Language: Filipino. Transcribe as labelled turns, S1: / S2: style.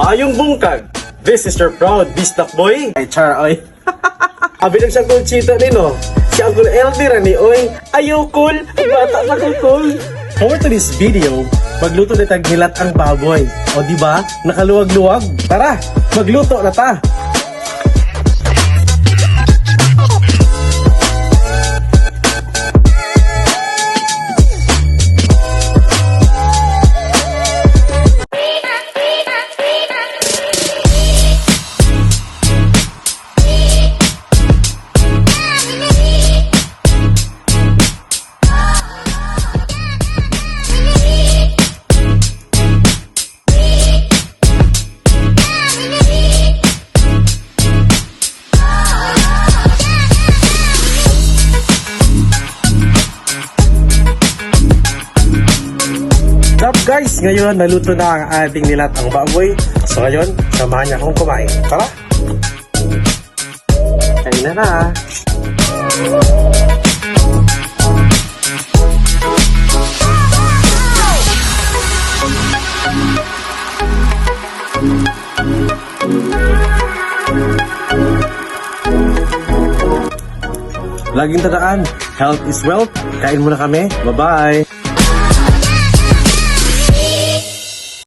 S1: Maayong bungkag. This is your proud Bistak boy. Ay, char, oy. Abi lang siya kung chita ni, no? Si Uncle LD rani, oy. Ayaw, cool. Bata pa ko, cool. For today's video, magluto na taghilat ang baboy. O, diba? Nakaluwag-luwag. Tara, magluto na ta. What's up guys? Ngayon naluto na ang ating nilatang baboy. So ngayon, samahan niya akong kumain. Tara! Kain na na! Laging tandaan, health is wealth. Kain muna kami. Bye-bye!